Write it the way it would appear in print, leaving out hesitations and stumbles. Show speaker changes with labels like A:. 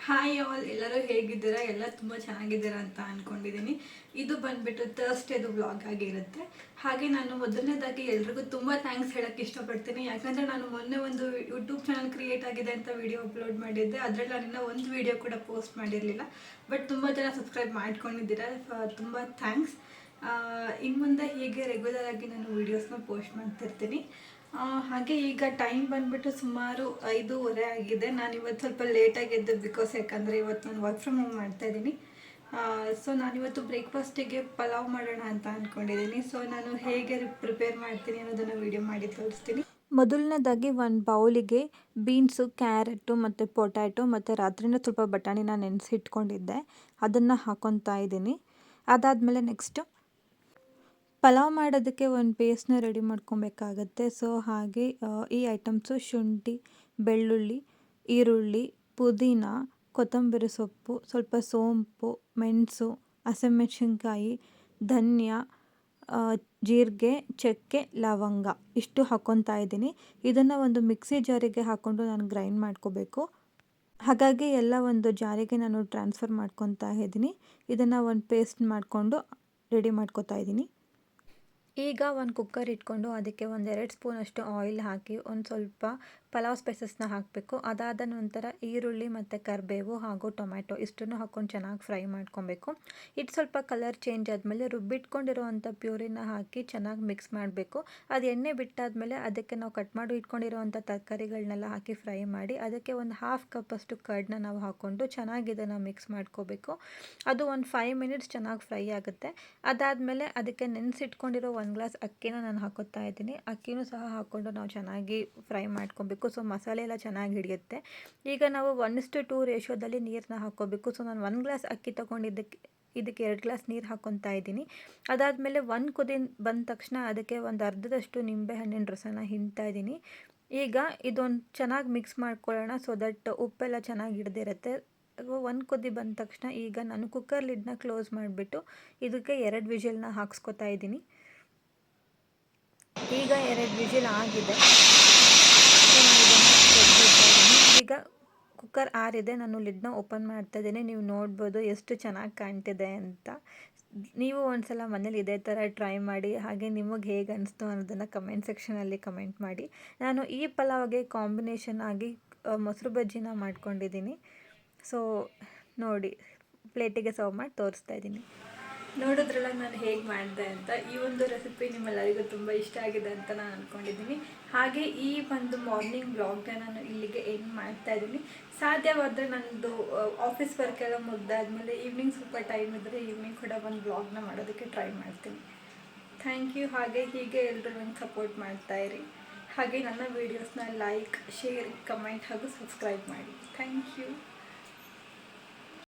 A: Hi all, ಎಲ್ಲರೂ ಹೇಗಿದ್ದೀರಾ? ಎಲ್ಲ ತುಂಬ ಚೆನ್ನಾಗಿದ್ದೀರಾ ಅಂತ ಅಂದ್ಕೊಂಡಿದ್ದೀನಿ. ಇದು ಬಂದುಬಿಟ್ಟು ಥರ್ಸ್ಡೇದು ವ್ಲಾಗ್ ಆಗಿರುತ್ತೆ. ಹಾಗೆ ನಾನು ಮೊದಲನೇದಾಗಿ ಎಲ್ರಿಗೂ ತುಂಬ ಥ್ಯಾಂಕ್ಸ್ ಹೇಳೋಕ್ಕೆ ಇಷ್ಟಪಡ್ತೀನಿ. ಯಾಕಂದರೆ ನಾನು ಮೊನ್ನೆ ಒಂದು ಯೂಟ್ಯೂಬ್ ಚಾನಲ್ ಕ್ರಿಯೇಟ್ ಆಗಿದೆ ಅಂತ ವಿಡಿಯೋ ಅಪ್ಲೋಡ್ ಮಾಡಿದ್ದೆ. ಅದರಲ್ಲಿ ನಾನಿನ್ನ ಒಂದು ವಿಡಿಯೋ ಕೂಡ ಪೋಸ್ಟ್ ಮಾಡಿರಲಿಲ್ಲ. ಬಟ್ ತುಂಬ ಜನ ಸಬ್ಸ್ಕ್ರೈಬ್ ಮಾಡ್ಕೊಂಡಿದ್ದೀರಾ. ತುಂಬ ಥ್ಯಾಂಕ್ಸ್. ಇನ್ನು ಮುಂದೆ ಹೀಗೆ ರೆಗ್ಯುಲರ್ ಆಗಿ ನಾನು ವೀಡಿಯೋಸ್ನ ಪೋಸ್ಟ್ ಮಾಡ್ತಿರ್ತೀನಿ. ಹಾಗೆ ಈಗ ಟೈಮ್ ಬಂದುಬಿಟ್ಟು ಸುಮಾರು 5:30 ಆಗಿದೆ. ನಾನು ಇವತ್ತು ಸ್ವಲ್ಪ ಲೇಟಾಗಿ ಎದ್ದೆ, ಬಿಕಾಸ್ ಯಾಕಂದರೆ ಇವತ್ತು ನಾನು ವರ್ಕ್ ಫ್ರಮ್ ಹೋಮ್ ಮಾಡ್ತಾಯಿದ್ದೀನಿ. ಸೊ ನಾನಿವತ್ತು ಬ್ರೇಕ್ಫಾಸ್ಟಿಗೆ ಪಲಾವ್ ಮಾಡೋಣ ಅಂತ ಅಂದ್ಕೊಂಡಿದ್ದೀನಿ. ಸೊ ನಾನು ಹೇಗೆ ಪ್ರಿಪೇರ್ ಮಾಡ್ತೀನಿ ಅನ್ನೋದನ್ನು ವೀಡಿಯೋ ಮಾಡಿ ತೋರಿಸ್ತೀನಿ. ಮೊದಲನೇದಾಗಿ ಒಂದು ಬೌಲಿಗೆ ಬೀನ್ಸು, ಕ್ಯಾರೆಟು ಮತ್ತು ಪೊಟ್ಯಾಟೊ ಮತ್ತು ರಾತ್ರಿನೇ ಸ್ವಲ್ಪ ಬಟಾಣಿನ ನೆನೆಸಿಟ್ಕೊಂಡಿದ್ದೆ, ಅದನ್ನು ಹಾಕೊತಾ ಇದ್ದೀನಿ. ಅದಾದಮೇಲೆ ನೆಕ್ಸ್ಟು ಪಲಾವ್ ಮಾಡೋದಕ್ಕೆ ಒಂದು ಪೇಸ್ಟ್ನ ರೆಡಿ ಮಾಡ್ಕೊಬೇಕಾಗತ್ತೆ. ಸೊ ಹಾಗೆ ಈ ಐಟಮ್ಸು ಶುಂಠಿ, ಬೆಳ್ಳುಳ್ಳಿ, ಈರುಳ್ಳಿ, ಪುದೀನ, ಕೊತ್ತಂಬರಿ ಸೊಪ್ಪು, ಸ್ವಲ್ಪ ಸೋಂಪು, ಮೆಣಸು, ಹಸಿಮೆಣಸಿನ್ಕಾಯಿ, ಧನ್ಯ, ಜೀರಿಗೆ, ಚಕ್ಕೆ, ಲವಂಗ ಇಷ್ಟು ಹಾಕ್ಕೊತಾ ಇದ್ದೀನಿ. ಇದನ್ನು ಒಂದು ಮಿಕ್ಸಿ ಜಾರಿಗೆ ಹಾಕ್ಕೊಂಡು ನಾನು ಗ್ರೈಂಡ್ ಮಾಡ್ಕೋಬೇಕು. ಹಾಗಾಗಿ ಎಲ್ಲ ಒಂದು ಜಾರಿಗೆ ನಾನು ಟ್ರಾನ್ಸ್ಫರ್ ಮಾಡ್ಕೊತಾ ಇದ್ದೀನಿ. ಇದನ್ನು ಒಂದು ಪೇಸ್ಟ್ ಮಾಡಿಕೊಂಡು ರೆಡಿ ಮಾಡ್ಕೊತಾ ಇದ್ದೀನಿ. ಈಗ ಒಂದು ಕುಕ್ಕರ್ ಇಟ್ಕೊಂಡು ಅದಕ್ಕೆ 1-2 ಸ್ಪೂನಷ್ಟು ಆಯಿಲ್ ಹಾಕಿ ಒಂದು ಸ್ವಲ್ಪ ಪಲಾವ್ ಸ್ಪೈಸಸ್ನ ಹಾಕಬೇಕು. ಅದಾದ ನಂತರ ಈರುಳ್ಳಿ ಮತ್ತು ಕರಿಬೇವು ಹಾಗೂ ಟೊಮ್ಯಾಟೊ ಇಷ್ಟನ್ನು ಹಾಕ್ಕೊಂಡು ಚೆನ್ನಾಗಿ ಫ್ರೈ ಮಾಡ್ಕೊಬೇಕು. ಇದು ಸ್ವಲ್ಪ ಕಲರ್ ಚೇಂಜ್ ಆದಮೇಲೆ ರುಬ್ಬಿಟ್ಕೊಂಡಿರೋವಂಥ ಪ್ಯೂರಿನ ಹಾಕಿ ಚೆನ್ನಾಗಿ ಮಿಕ್ಸ್ ಮಾಡಬೇಕು. ಅದು ಎಣ್ಣೆ ಬಿಟ್ಟಾದಮೇಲೆ ಅದಕ್ಕೆ ನಾವು ಕಟ್ ಮಾಡಿ ಇಟ್ಕೊಂಡಿರೋವಂಥ ತರಕಾರಿಗಳನ್ನೆಲ್ಲ ಹಾಕಿ ಫ್ರೈ ಮಾಡಿ ಅದಕ್ಕೆ ಒಂದು 1/2 ಕಪ್ಪಷ್ಟು ಕರ್ಡ್ನ ನಾವು ಹಾಕ್ಕೊಂಡು ಚೆನ್ನಾಗಿ ಇದನ್ನು ಮಿಕ್ಸ್ ಮಾಡ್ಕೋಬೇಕು. ಅದು ಒಂದು 5 ಮಿನಿಟ್ಸ್ ಚೆನ್ನಾಗಿ ಫ್ರೈ ಆಗುತ್ತೆ. ಅದಾದಮೇಲೆ ಅದಕ್ಕೆ ನೆನೆಸಿಟ್ಕೊಂಡಿರೋ 1 ಗ್ಲಾಸ್ ಅಕ್ಕಿನ ನಾನು ಹಾಕೋತಾ ಇದ್ದೀನಿ. ಅಕ್ಕಿನೂ ಸಹ ಹಾಕ್ಕೊಂಡು ನಾವು ಚೆನ್ನಾಗಿ ಫ್ರೈ ಮಾಡ್ಕೊಬೇಕು. ಸೊ ಮಸಾಲೆ ಎಲ್ಲ ಚೆನ್ನಾಗಿ ಹಿಡಿಯುತ್ತೆ. ಈಗ ನಾವು 1:2 ರೇಷಿಯೋದಲ್ಲಿ ನೀರನ್ನ ಹಾಕ್ಕೋಬೇಕು. ಸೊ ನಾನು 1 ಗ್ಲಾಸ್ ಅಕ್ಕಿ ತೊಗೊಂಡಿದ್ದಕ್ಕೆ ಇದಕ್ಕೆ 2 ಗ್ಲಾಸ್ ನೀರು ಹಾಕ್ಕೊತಾ ಇದ್ದೀನಿ. ಅದಾದಮೇಲೆ ಒಂದು ಕುದಿ ಬಂದ ತಕ್ಷಣ ಅದಕ್ಕೆ ಒಂದು ಅರ್ಧದಷ್ಟು ನಿಂಬೆಹಣ್ಣಿನ ರಸನ ಹಿಂಡ್ತಾ ಇದ್ದೀನಿ. ಈಗ ಇದೊಂದು ಚೆನ್ನಾಗಿ ಮಿಕ್ಸ್ ಮಾಡ್ಕೊಳ್ಳೋಣ, ಸೊ ದಟ್ ಉಪ್ಪೆಲ್ಲ ಚೆನ್ನಾಗಿ ಹಿಡ್ದಿರುತ್ತೆ. ಒಂದು ಕುದಿ ಬಂದ ತಕ್ಷಣ ಈಗ ನಾನು ಕುಕ್ಕರ್ ಲಿಡ್ನ ಕ್ಲೋಸ್ ಮಾಡಿಬಿಟ್ಟು ಇದಕ್ಕೆ 2 ವಿಷಲ್ನ ಹಾಕ್ಸ್ಕೊತಾ ಇದ್ದೀನಿ. ಈಗ 2 ವಿಷಲ್ ಆಗಿದೆ. ಈಗ ಕುಕ್ಕರ್ ಆರಿದೆ. ನಾನು ಲಿಡ್ನ ಓಪನ್ ಮಾಡ್ತಾ ಇದ್ದೀನಿ. ನೀವು ನೋಡ್ಬೋದು ಎಷ್ಟು ಚೆನ್ನಾಗಿ ಕಾಣ್ತಿದೆ ಅಂತ. ನೀವು ಒಂದ್ಸಲ ಮನೇಲಿ ಇದೇ ಥರ ಟ್ರೈ ಮಾಡಿ. ಹಾಗೆ ನಿಮಗೆ ಹೇಗೆ ಅನಿಸ್ತು ಅನ್ನೋದನ್ನು ಕಮೆಂಟ್ ಸೆಕ್ಷನಲ್ಲಿ ಕಮೆಂಟ್ ಮಾಡಿ. ನಾನು ಈ ಪಲಾವ್ಗೆ ಕಾಂಬಿನೇಷನ್ ಆಗಿ ಮೊಸರು ಬಜ್ಜಿನ ಮಾಡ್ಕೊಂಡಿದ್ದೀನಿ. ಸೊ ನೋಡಿ, ಪ್ಲೇಟಿಗೆ ಸರ್ವ್ ಮಾಡಿ ತೋರಿಸ್ತಾ ಇದ್ದೀನಿ. ನೋಡಿದ್ರಲ್ಲ ನಾನು ಹೇಗೆ ಮಾಡಿದೆ ಅಂತ. ಈ ಒಂದು ರೆಸಿಪಿ ನಿಮ್ಮೆಲ್ಲರಿಗೂ ತುಂಬ ಇಷ್ಟ ಆಗಿದೆ ಅಂತ ನಾನು ಅಂದ್ಕೊಂಡಿದ್ದೀನಿ. ಹಾಗೆ ಈ ಒಂದು ಮಾರ್ನಿಂಗ್ ವ್ಲಾಗ್ನ ನಾನು ಇಲ್ಲಿಗೆ ಎಂಡ್ ಮಾಡ್ತಾ ಇದ್ದೀನಿ. ಸಾಧ್ಯವಾದರೆ ನನ್ನದು ಆಫೀಸ್ ವರ್ಕ್ ಎಲ್ಲ ಮುಗ್ದಾದ್ಮೇಲೆ ಈವ್ನಿಂಗ್ ಸ್ವಲ್ಪ ಟೈಮ್ ಇದ್ದರೆ ಈವ್ನಿಂಗ್ ಕೂಡ ಒಂದು ವ್ಲಾಗ್ನ ಮಾಡೋದಕ್ಕೆ ಟ್ರೈ ಮಾಡ್ತೀನಿ. Thank you. ಹಾಗೆ ಹೀಗೆ ಎಲ್ಲರೂ ನನಗೆ ಸಪೋರ್ಟ್ ಮಾಡ್ತಾಯಿರಿ. ಹಾಗೆ ನನ್ನ ವೀಡಿಯೋಸ್ನ ಲೈಕ್, ಶೇರ್, ಕಮೆಂಟ್ ಹಾಗೂ ಸಬ್ಸ್ಕ್ರೈಬ್ ಮಾಡಿ. Thank you.